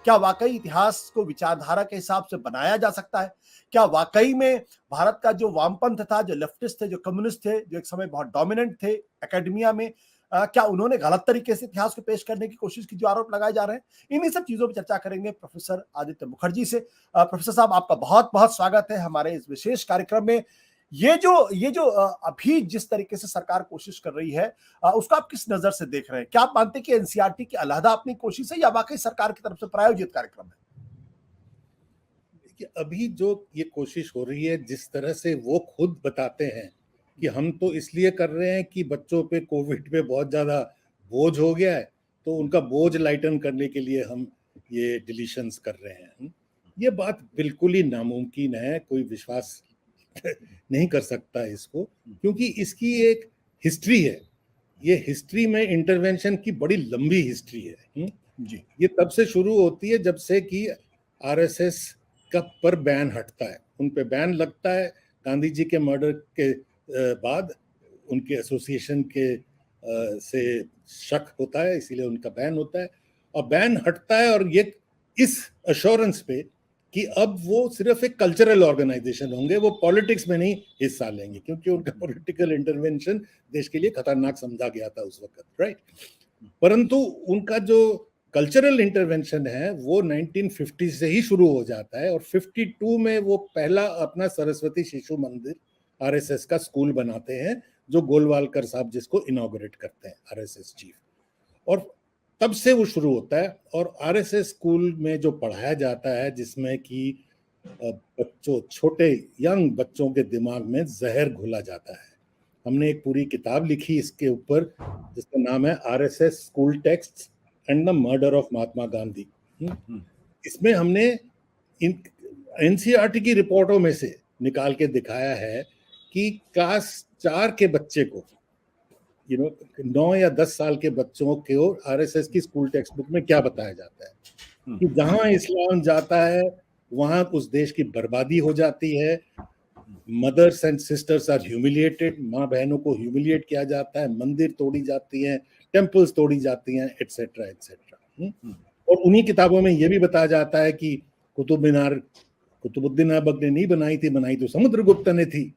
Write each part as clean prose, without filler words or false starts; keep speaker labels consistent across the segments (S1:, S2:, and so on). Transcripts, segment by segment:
S1: क्या वाकई इतिहास को विचारधारा के हिसाब से बनाया जा सकता है? क्या वाकई में भारत का जो वामपंथ था, जो लेफ्टिस्ट थे, जो कम्युनिस्ट थे, जो एक समय बहुत डोमिनेंट थे एकेडमिया में, क्या उन्होंने गलत तरीके से इतिहास को पेश करने की कोशिश की, जो आरोप लगाए जा रहे हैं? इन्हीं सब चीजों पर चर्चा करेंगे प्रोफेसर आदित्य मुखर्जी से। प्रोफेसर साहब, आपका बहुत बहुत स्वागत है हमारे इस विशेष कार्यक्रम में। ये जो अभी जिस तरीके से सरकार कोशिश कर रही है, उसको आप किस नजर से देख रहे हैं? क्या आप मानते हैं कि एनसीईआरटी की अलहदा अपनी कोशिश है, या वाकई सरकार की तरफ से प्रायोजित कार्यक्रम है?
S2: देखिए, अभी जो ये कोशिश हो रही है, जिस तरह से वो खुद बताते हैं कि हम तो इसलिए कर रहे हैं कि बच्चों पे कोविड पे बहुत ज्यादा बोझ हो गया है, तो उनका बोझ लाइटन करने के लिए हम ये डिलीशंस कर रहे हैं। ये बात बिल्कुल ही नामुमकिन है, कोई विश्वास नहीं कर सकता इसको, क्योंकि इसकी एक हिस्ट्री है। ये हिस्ट्री में इंटरवेंशन की बड़ी लंबी हिस्ट्री है।
S1: जी,
S2: ये तब से शुरू होती है जब से कि आरएसएस का पर बैन हटता है, उन पे बैन लगता है। गांधी जी के मर्डर के बाद उनके एसोसिएशन के से शक होता है, इसीलिए उनका बैन होता है, और बैन हटता है। और ये इस अश्योरेंस पे कि अब वो सिर्फ एक कल्चरल ऑर्गेनाइजेशन होंगे, वो पॉलिटिक्स में नहीं हिस्सा लेंगे, क्योंकि उनका पॉलिटिकल इंटरवेंशन देश के लिए खतरनाक समझा गया था उस वक्त, राइट। परंतु उनका जो कल्चरल इंटरवेंशन है वो 1950 से ही शुरू हो जाता है, और 52 में वो पहला अपना सरस्वती शिशु मंदिर आरएसएस का स्कूल बनाते हैं, जो गोलवालकर साहब जिसको इनॉग्रेट करते हैं, आरएसएस चीफ। और तब से वो शुरू होता है। और आरएसएस स्कूल में जो पढ़ाया जाता है, जिसमें कि बच्चों, छोटे यंग बच्चों के दिमाग में जहर घुला जाता है। हमने एक पूरी किताब लिखी इसके ऊपर, जिसका नाम है RSS school texts and the murder of Mahatma Gandhi. इसमें हमने एनसीईआरटी की रिपोर्टों में से निकाल के दिखाया है कि क्लास 4 के बच्चे को, 9 या 10 साल के बच्चों को आरएसएस की स्कूल टेक्स्ट बुक में क्या बताया जाता है कि जहां इस्लाम जाता है वहां उस देश की बर्बादी हो जाती है। Mothers and sisters are humiliated, माँ बहनों को ह्यूमिलिएट किया जाता है, मंदिर तोड़ी जाती हैं, टेम्पल्स तोड़ी जाती हैं, एटसेट्रा एटसेट्रा। और उन्हीं किताबों में यह भी बताया जाता है कि कुतुब मीनार कुतुबुद्दीन ऐबक ने नहीं बनाई थी, बनाई तो समुद्रगुप्त ने थी।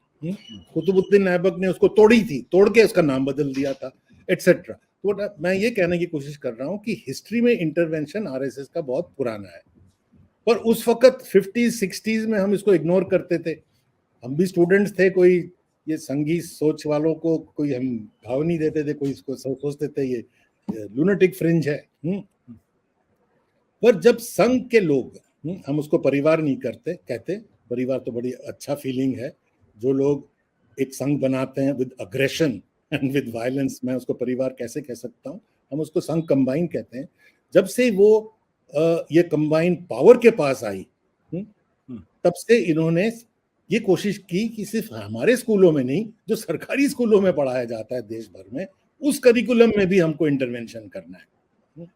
S2: कुतुबुद्दीन ऐबक ने उसको तोड़ी थी, तोड़ के उसका नाम बदल दिया था, एटसेट्रा। तो मैं ये कहने की कोशिश कर रहा हूँ कि हिस्ट्री में इंटरवेंशन आरएसएस का बहुत पुराना है, पर उस वक्त 50s 60s में हम इसको इग्नोर करते थे। हम भी स्टूडेंट्स थे, कोई ये संघी सोच वालों को कोई हम भाव नहीं देते थे, कोई इसको सोचते थे ये लूनेटिक फ्रिंज है। पर जब संघ के लोग, हम उसको परिवार नहीं कहते, परिवार तो बड़ी अच्छा फीलिंग है, जो लोग एक संघ बनाते हैं with aggression and with violence, मैं उसको परिवार कैसे कह सकता हूँ, हम उसको संघ कंबाइन कहते हैं। जब से वो ये कंबाइन पावर के पास आई, तब से इन्होंने ये कोशिश की कि सिर्फ हमारे स्कूलों में नहीं, जो सरकारी स्कूलों में पढ़ाया जाता है देश भर में, उस करिकुलम में भी हमको इंटरवेंशन करना है।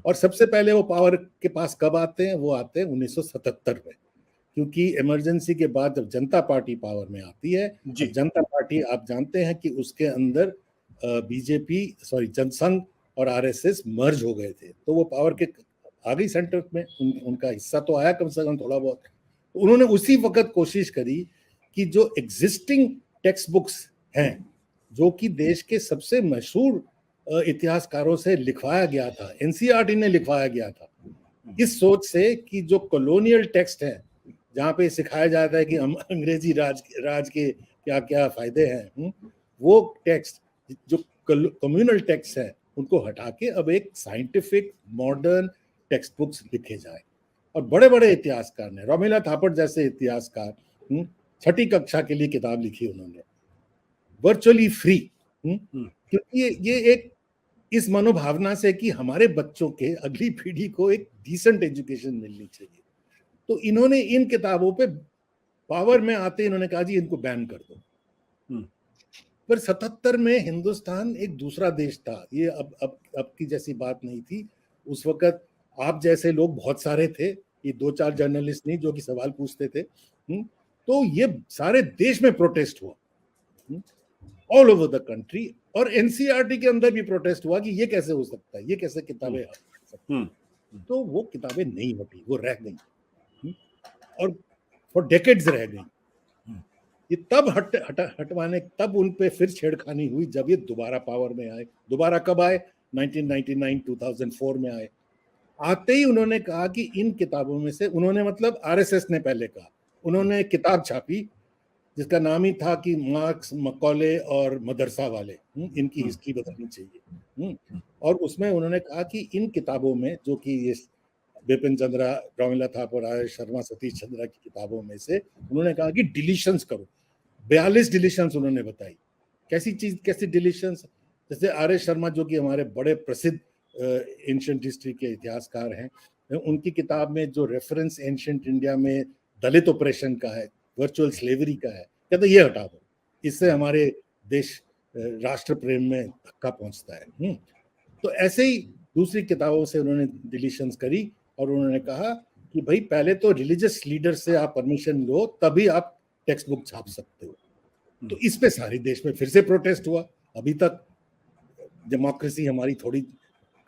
S2: और सबसे पहले वो पावर के पास कब आते हैं? वो आते हैं 1977 में, क्योंकि इमरजेंसी के बाद जब जनता पार्टी पावर में आती है, जनता पार्टी आप जानते हैं कि उसके अंदर बीजेपी, जनसंघ और आरएसएस मर्ज हो गए थे, तो वो पावर के आ गई सेंटर में, उनका हिस्सा तो आया कम से कम थोड़ा बहुत। उन्होंने उसी वक्त कोशिश करी कि जो एग्जिस्टिंग टेक्स्ट बुक्स हैं, जो कि देश के सबसे मशहूर इतिहासकारों से लिखवाया गया था, एनसीईआरटी ने लिखवाया गया था, इस सोच से कि जो कॉलोनियल टेक्स्ट है, जहाँ पे सिखाया जाता है कि हम अंग्रेजी राज के क्या क्या फायदे हैं, वो टेक्स्ट जो कम्युनल टेक्स्ट है उनको हटा के अब एक साइंटिफिक मॉडर्न टेक्स्ट बुक्स लिखे जाए। और बड़े बड़े इतिहासकार ने, रोमिला थापड़ जैसे इतिहासकार, 6ठी कक्षा के लिए किताब लिखी उन्होंने, वर्चुअली फ्री, क्योंकि ये एक इस मनोभावना से कि हमारे बच्चों के, अगली पीढ़ी को एक डिसेंट एजुकेशन मिलनी चाहिए। तो इन्होंने इन किताबों पे पावर में आते इन्होंने कहा जी इनको बैन कर दो। पर 77 में हिंदुस्तान एक दूसरा देश था, ये अब की जैसी बात नहीं थी। उस वक्त आप जैसे लोग बहुत सारे थे, ये 2-4 जर्नलिस्ट नहीं जो कि सवाल पूछते थे। तो ये सारे देश में प्रोटेस्ट हुआ, ऑल ओवर द कंट्री, और एनसीईआरटी के अंदर भी प्रोटेस्ट हुआ कि ये कैसे हो सकता है, ये कैसे किताबें तो वो किताबें नहीं हटी, वो रह गई और फॉर डेकेड्स रह गई। ये तब हटवाने, तब उन पे फिर छेड़खानी हुई जब ये दोबारा पावर में आए। दोबारा कब आए? 1999 2004 में आए। आते ही उन्होंने कहा कि इन किताबों में से, उन्होंने मतलब आरएसएस ने पहले कहा, उन्होंने किताब छापी जिसका नाम ही था कि मार्क्स, मकौले और मदरसा वाले, इनकी हिस्ट्री बदलनी चाहिए। और उसमें उन्होंने कहा कि इन किताबों में, जो कि ये बिपिन चंद्रा, रोमिला थापर, आर एस शर्मा, सतीश चंद्रा की किताबों में से उन्होंने कहा कि डिलीशंस करो। 42 डिलीशंस उन्होंने बताई। कैसी चीज, कैसी डिलीशंस? जैसे आर एस शर्मा, जो कि हमारे बड़े प्रसिद्ध एंशिएंट हिस्ट्री के इतिहासकार हैं, उनकी किताब में जो रेफरेंस एंशिएंट इंडिया में दलित ऑपरेशन का है, वर्चुअल स्लेवरी का है, कहते ये हटा दो, इससे हमारे देश राष्ट्र प्रेम में धक्का पहुंचता है। तो ऐसे ही दूसरी किताबों से उन्होंने डिलीशंस करी और उन्होंने कहा कि भाई पहले तो रिलीजियस लीडर से आप परमिशन लो, तभी आप टेक्स्ट बुक छाप सकते हो। तो इस पे सारे देश में फिर से प्रोटेस्ट हुआ। अभी तक डेमोक्रेसी हमारी थोड़ी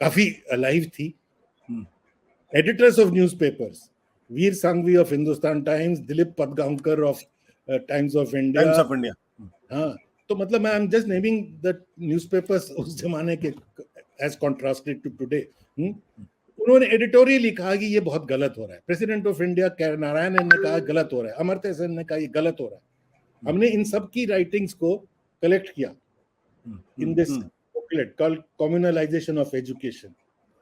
S2: काफी अलाइव थी। Editors of newspapers, Vir Sanghvi of Hindustan Times, Dilip Padgaonkar of Times of India. हाँ, तो मतलब मैं I am just naming the newspapers उस जमाने के एज कॉन्ट्रास्टेड टू टुडे। उन्होंने एडिटोरियल लिखा कि ये बहुत गलत हो रहा है। प्रेसिडेंट ऑफ इंडिया नारायण ने कहा गलत हो रहा है, अमर्त्य सेन ने कहा ये गलत हो रहा है। हमने इन सब की राइटिंग्स को कलेक्ट किया in this booklet called communalisation of education.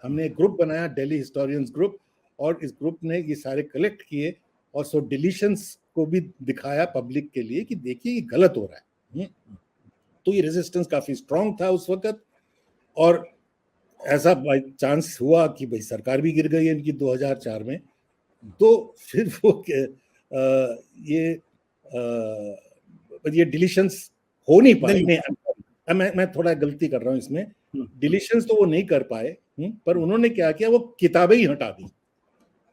S2: हमने एक ग्रुप बनाया, दिल्ली हिस्टोरियंस ग्रुप, और इस ग्रुप ने ये सारे कलेक्ट किए और सो डिलीशंस को भी दिखाया पब्लिक के लिए कि देखिए ये गलत हो रहा है। तो ये रेजिस्टेंस काफी स्ट्रांग था उस वक्त। और ऐसा बाई चांस हुआ कि भाई सरकार भी गिर गई इनकी 2004 में। तो फिर वो ये डिलीशंस हो नहीं पाए। मैं थोड़ा गलती कर रहा हूँ इसमें, डिलीशंस तो वो नहीं कर पाए, पर उन्होंने क्या किया, वो किताबें ही हटा दी।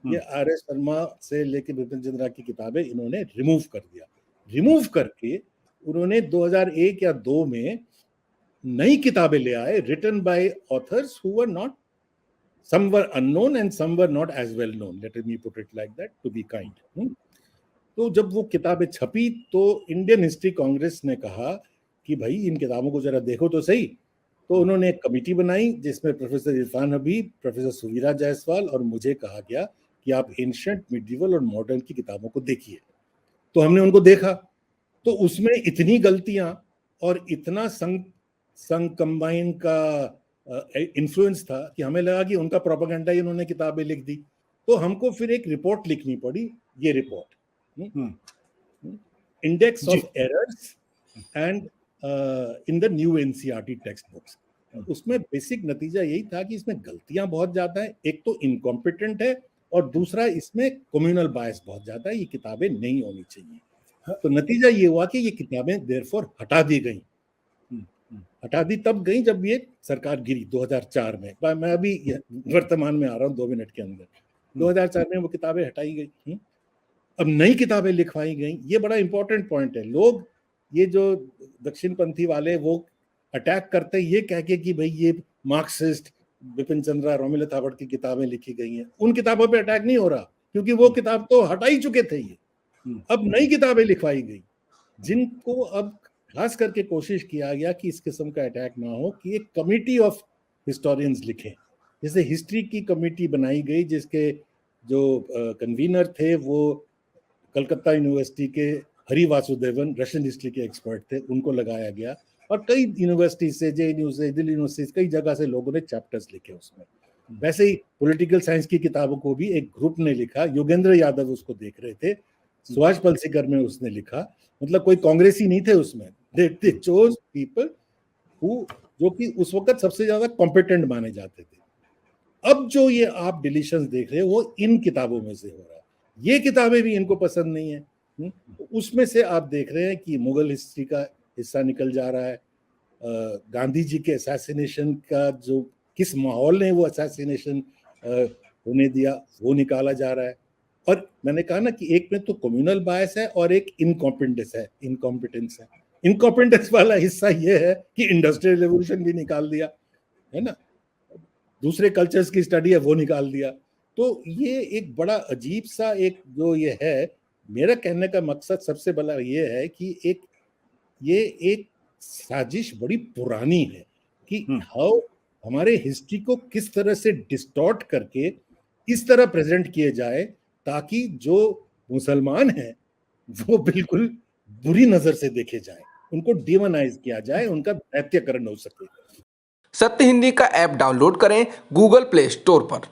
S2: ये आर एस शर्मा से लेके बिपिन चंद्रा की किताबें इन्होंने रिमूव कर दिया। रिमूव करके उन्होंने 2001 या 2 में नई किताबें ले आए, written by authors who were not, some were unknown and some were not as well known, let me put it like that to be kind। तो जब वो किताबें छपी तो इंडियन हिस्ट्री कांग्रेस ने कहा कि भाई इन किताबों को जरा देखो तो सही। तो उन्होंने एक कमेटी बनाई जिसमें प्रोफेसर इरफान हबीब, प्रोफेसर सुवीरा जायसवाल और मुझे कहा गया कि आप एंशिएंट, मिडिवल और मॉडर्न की किताबों को देखिए। तो हमने उनको देखा, तो उसमें इतनी गलतियां और इतना संग कंबाइन का इन्फ्लुएंस था कि हमें लगा कि उनका प्रोपेगेंडा ही उन्होंने किताबें लिख दी। तो हमको फिर एक रिपोर्ट लिखनी पड़ी, ये report, index of errors and in the new NCERT text books. उसमें बेसिक नतीजा यही था कि इसमें गलतियां बहुत ज्यादा है, एक तो इनकॉम्पिटेंट है और दूसरा इसमें कम्युनल बायस बहुत ज्यादा है, ये किताबें नहीं होनी चाहिए। तो नतीजा ये हुआ कि ये किताबें देयरफॉर हटा दी गई। हटा दी तब गई जब ये सरकार गिरी 2004 में। मैं अभी वर्तमान में आ रहा हूँ 2 मिनट के अंदर। 2004 में वो किताबें हटाई गई, अब नई किताबें लिखवाई गई। ये बड़ा इंपॉर्टेंट पॉइंट है। लोग ये जो दक्षिणपंथी वाले वो अटैक करते हैं ये कह के कि भाई ये मार्क्सिस्ट, बिपिन चंद्रा, रोमिला थापर की किताबें लिखी गई हैं। उन किताबों पे अटैक नहीं हो रहा क्योंकि वो किताब तो हटा ही चुके थे ये। अब नई किताबें लिखवाई गई जिनको अब खास करके कोशिश किया गया कि इस किस्म का अटैक ना हो, कि एक कमिटी ऑफ हिस्टोरियंस लिखें। जैसे हिस्ट्री की कमिटी बनाई गई जिसके जो कन्वीनर थे वो कलकत्ता यूनिवर्सिटी के हरि वासुदेवन, रशियन हिस्ट्री के एक्सपर्ट थे, उनको लगाया गया। और कई यूनिवर्सिटी से, जेएनयू से, दिल्ली यूनिवर्सिटी, कई जगह से लोगों ने चैप्टर्स लिखे उसमें। वैसे ही पॉलिटिकल साइंस की किताबों को भी एक ग्रुप ने लिखा, योगेंद्र यादव उसको देख रहे थे, सुभाष पलसीकर में उसने लिखा, मतलब कोई कांग्रेसी नहीं थे उसमें। they chose people who, जो कि उस वक्त सबसे ज्यादा कॉम्पिटेंट माने जाते थे। अब जो ये आप डिलीशंस देख रहे हो वो इन किताबों में से हो रहा है। ये किताबें भी इनको पसंद नहीं है। उसमें से आप देख रहे हैं कि मुगल हिस्ट्री का हिस्सा निकल जा रहा है, गांधी जी के असैसिनेशन का जो किस माहौल ने वो असैसिनेशन होने दिया वो निकाला जा रहा है। और मैंने कहा ना कि एक में तो कम्युनल बायस है और एक इनकॉम्पिटेंस है। इनकॉम्पिटेंस वाला हिस्सा ये है कि इंडस्ट्रियल रेवोल्यूशन भी निकाल दिया है ना। दूसरे कल्चर्स की स्टडी है वो निकाल दिया। तो ये एक बड़ा अजीब सा एक जो ये है, मेरा कहने का मकसद सबसे बड़ा ये है कि ये एक साजिश बड़ी पुरानी है कि हाउ हमारे हिस्ट्री को किस तरह से डिस्टॉर्ट करके इस तरह प्रेजेंट किए जाए ताकि जो मुसलमान हैं वो बिल्कुल बुरी नजर से देखे जाए, उनको डिमोनाइज किया जाए, उनका दैत्यकरण हो सके।
S3: सत्य हिंदी का ऐप डाउनलोड करें गूगल प्ले स्टोर पर।